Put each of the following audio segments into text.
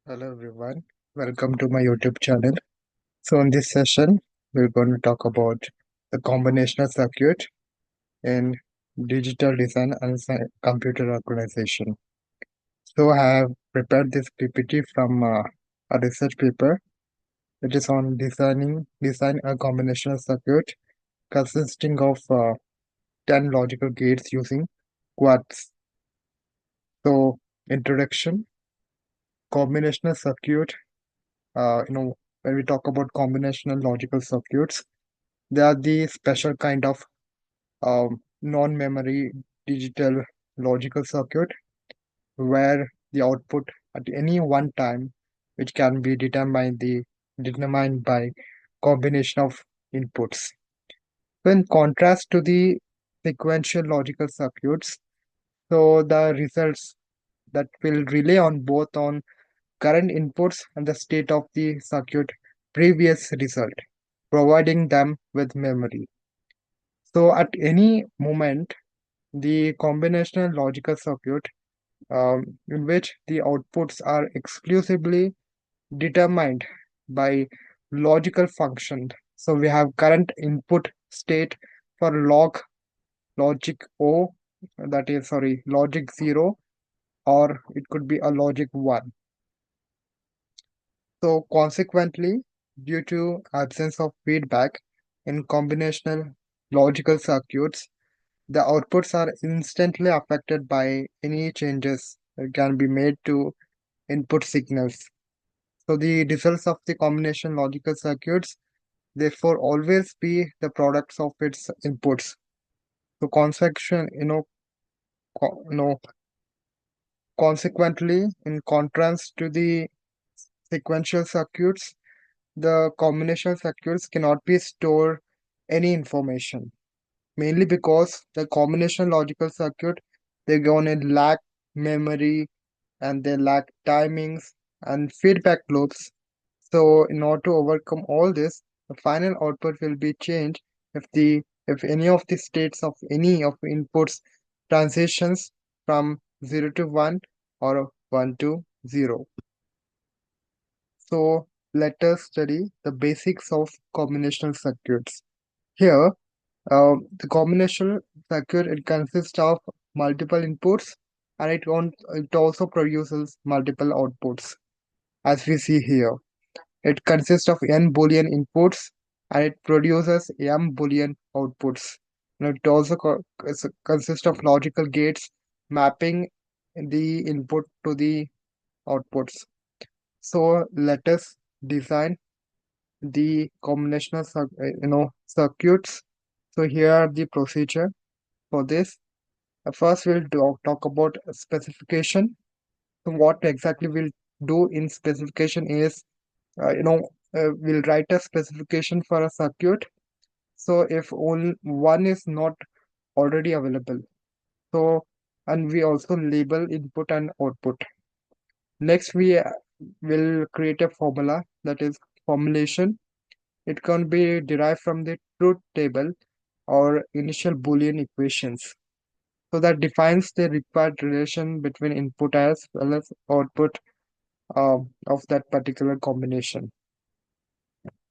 Hello everyone, welcome to my YouTube channel. So in this session, we're going to talk about the combinational circuit in digital design and computer organization. So I have prepared this PPT from a research paper. It is on design a combinational circuit consisting of 10 logical gates using quads. So introduction, combinational circuit. When we talk about combinational logical circuits, they are the special kind of non-memory digital logical circuit where the output at any one time, which can be determined by combination of inputs. So in contrast to the sequential logical circuits, so the results that will rely on both on current inputs and the state of the circuit previous result, providing them with memory. So at any moment, the combinational logical circuit in which the outputs are exclusively determined by logical function. So we have current input state for logic O, that is, sorry, logic 0, or it could be a logic 1. So consequently, due to absence of feedback in combinational logical circuits, the outputs are instantly affected by any changes that can be made to input signals. So the results of the combination logical circuits therefore always be the products of its inputs. So co- you know, consequently, in contrast to the sequential circuits, the combination circuits cannot be stored any information, mainly because the combination logical circuit they're gonna lack memory and they lack timings and feedback loops. So in order to overcome all this, the final output will be changed if any of the states of any of the inputs transitions from 0 to 1 or 1 to 0. So let us study the basics of combinational circuits. Here, the combinational circuit it consists of multiple inputs and it also produces multiple outputs as we see here. It consists of n Boolean inputs and it produces m Boolean outputs. And it also consists of logical gates mapping the input to the outputs. So let us design the circuits. So here are the procedure for this. First, we'll talk about specification. So what exactly we'll do in specification is, we'll write a specification for a circuit. So if only one is not already available, so and we also label input and output. Next, we will create a formula that is formulation. It can be derived from the truth table or initial Boolean equations. So that defines the required relation between input as well as output of that particular combination.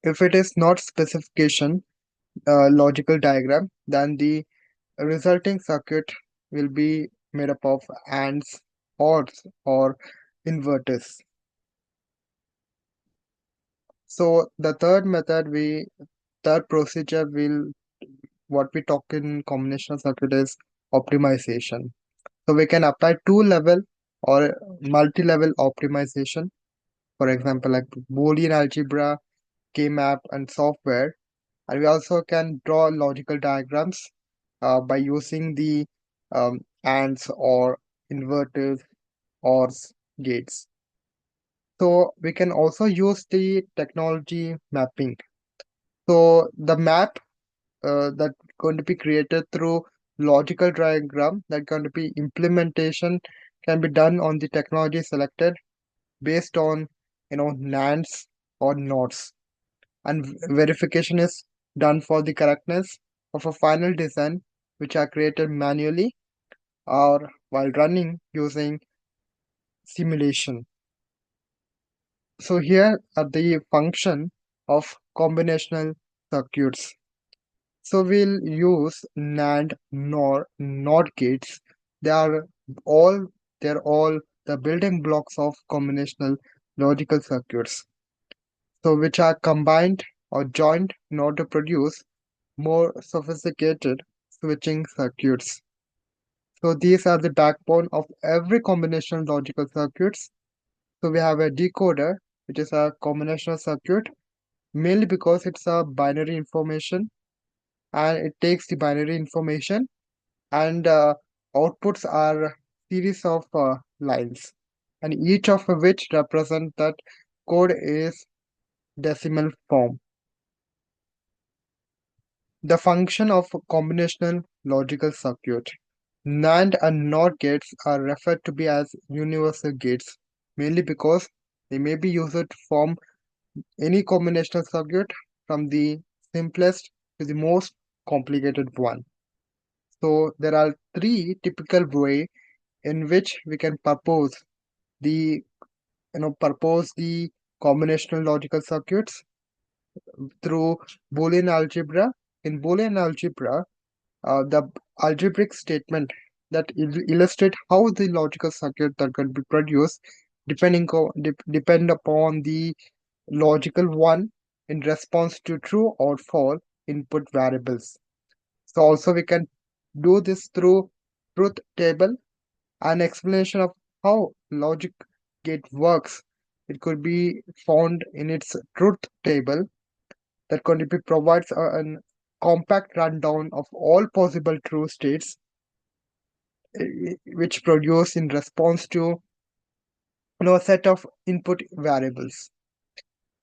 If it is not specification logical diagram, then the resulting circuit will be made up of ANDs, ORs, or inverters. So the third procedure will what we talk in combinational circuit is optimization. So we can apply two-level or multi-level optimization, for example, like Boolean algebra, K-map, and software. And we also can draw logical diagrams by using the ANDs or inverters or gates. So we can also use the technology mapping. So the map that going to be created through logical diagram that going to be implementation can be done on the technology selected based on NANDs or NOTs, and verification is done for the correctness of a final design which are created manually or while running using simulation. So here are the function of combinational circuits. So we'll use NAND, NOR, NOT gates. They are all they're all the building blocks of combinational logical circuits. So which are combined or joined in order to produce more sophisticated switching circuits. So these are the backbone of every combinational logical circuits. So we have a decoder, which is a combinational circuit, mainly because it's a binary information and it takes the binary information and outputs are series of lines and each of which represent that code is decimal form. The function of a combinational logical circuit. NAND and NOT gates are referred to be as universal gates, mainly because they may be used to form any combinational circuit from the simplest to the most complicated one. So there are three typical way in which we can the propose the combinational logical circuits through Boolean algebra. In Boolean algebra, the algebraic statement that illustrate how the logical circuit that can be produced depend upon the logical one in response to true or false input variables. So also we can do this through truth table. An explanation of how logic gate works. It could be found in its truth table that could be provides an compact rundown of all possible true states which produce in response to a set of input variables.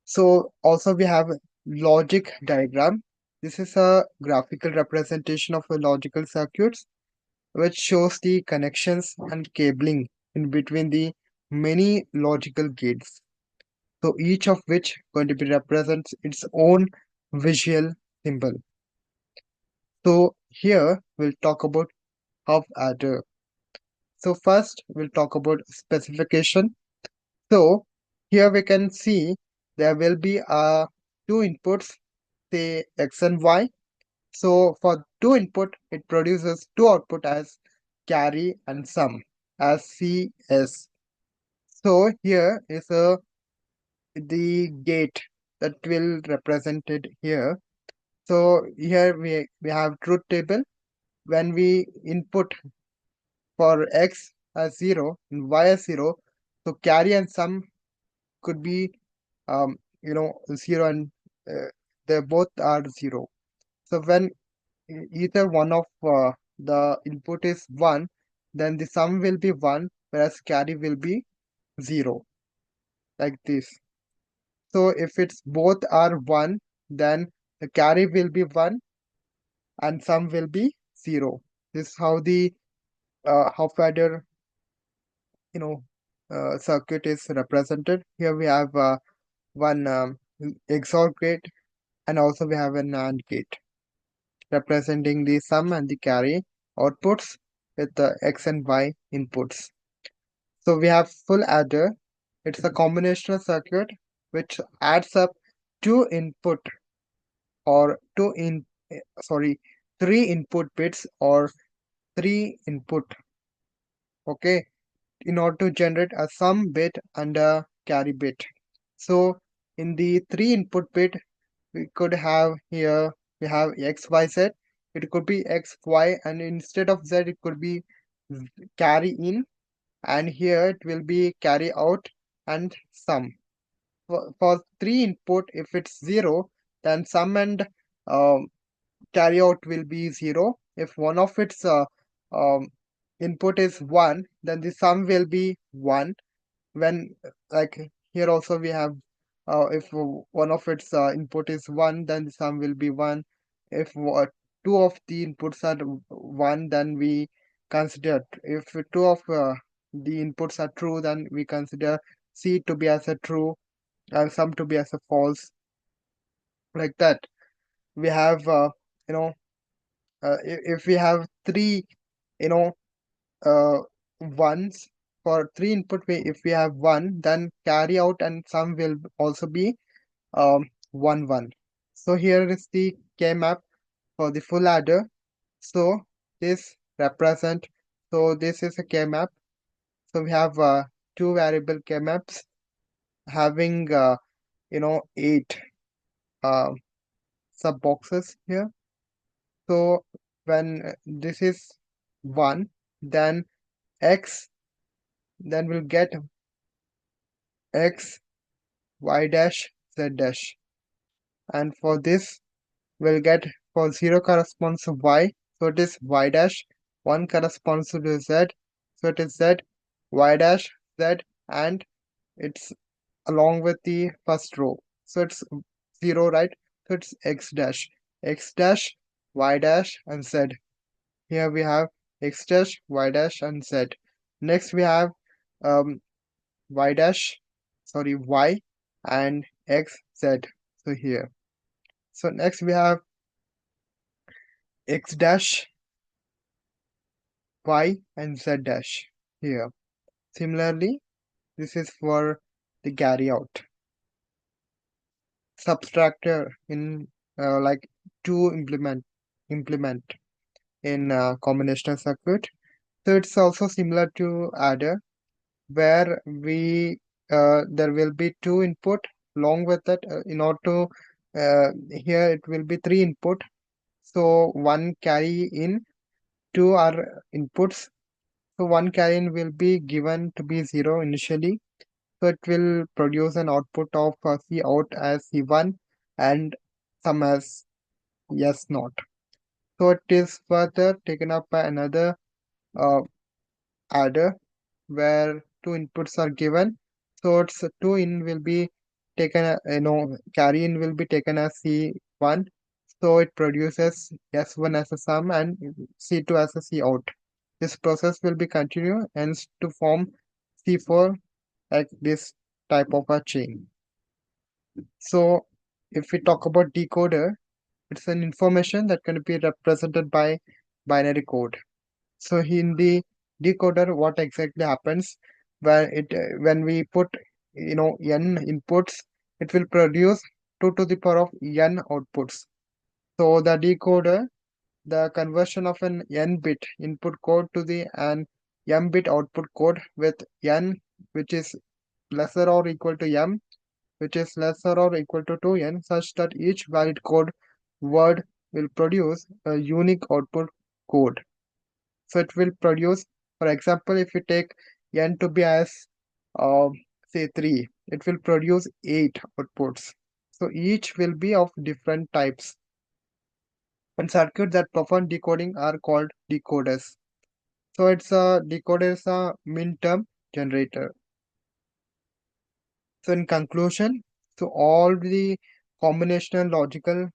So also we have logic diagram. This is a graphical representation of a logical circuits which shows the connections and cabling in between the many logical gates. So each of which going to be represents its own visual symbol. So here we'll talk about half adder. So first we'll talk about specification. So here we can see there will be two inputs, say X and Y. So for two input, it produces two output as carry and sum as CS. So here is the gate that will represented here. So here we have truth table. When we input for X as 0 and Y as 0, so carry and sum could be 0 and they both are 0. So when either one of the input is 1, then the sum will be 1, whereas carry will be 0, like this. So if it's both are 1, then the carry will be 1 and sum will be 0. This is how the half adder circuit is represented. Here we have one XOR gate and also we have a NAND gate representing the sum and the carry outputs with the X and Y inputs. So we have full adder. It's a combinational circuit which adds up two input or three input bits or three input, okay, in order to generate a sum bit and a carry bit. So in the three input bit, we could have here, we have X, Y, Z. It could be X, Y, and instead of Z, it could be carry in, and here it will be carry out and sum. For three input, if it's 0, then sum and um, carry out will be 0. If one of its um, input is 1, then the sum will be 1. When like here also we have if one of its input is 1, then the sum will be 1. If two of the inputs are 1, then we consider, if two of the inputs are true, then we consider C to be as a true and sum to be as a false, like that. We have you know if we have three you know uh, ones, for three input, if we have one, then carry out and sum will also be 1 1. So here is the K map for the full adder. So this represent, so this is a K map. So we have two variable K maps having 8 uh, sub boxes here. So when this is 1, then x, then we'll get x, y dash, z dash. And for this, we'll get for 0 corresponds to y, so it is y dash, 1 corresponds to z, so it is z, y dash, z, and it's along with the first row. So it's 0, right? So it's x dash, y dash, and z. Here we have x dash, y dash, and z. Next we have um, y dash, sorry, y and x, z. So here. So next we have x dash, y, and z dash here. Similarly, this is for the carry out. Subtractor in like to implement in combinational circuit. So it's also similar to adder, where we there will be two input. Along with that, in order to here it will be three input. So one carry in, two are inputs. So one carry in will be given to be 0 initially. So it will produce an output of C out as C1 and some as S naught. So it is further taken up by another uh, adder where two inputs are given. So it's two in will be taken, carry in will be taken as C1. So it produces S1 as a sum and C2 as a C out. This process will be continued and to form C4 like this type of a chain. So if we talk about decoder, it's an information that can be represented by binary code. So in the decoder, what exactly happens when we put n inputs, it will produce 2 to the power of n outputs. So the decoder, the conversion of an n bit input code to the an m bit output code with n which is lesser or equal to m, which is lesser or equal to 2n, such that each valid code word will produce a unique output code. So it will produce, for example, if you take n to be as uh, say 3, it will produce 8 outputs. So each will be of different types. And circuits that perform decoding are called decoders. So it's a decoder is a min-term generator. So in conclusion, so all the combinational logical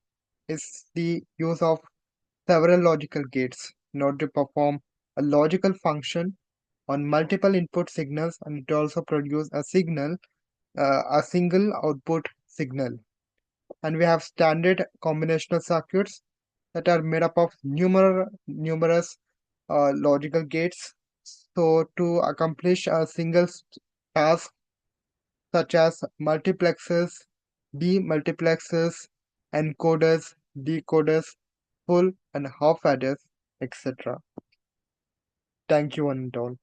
is the use of several logical gates in order to perform a logical function on multiple input signals, and it also produce a signal, a single output signal. And we have standard combinational circuits that are made up of numerous logical gates. So to accomplish a single task, such as multiplexers, demultiplexers, encoders, decoders, full and half adders, etc. Thank you, one and all.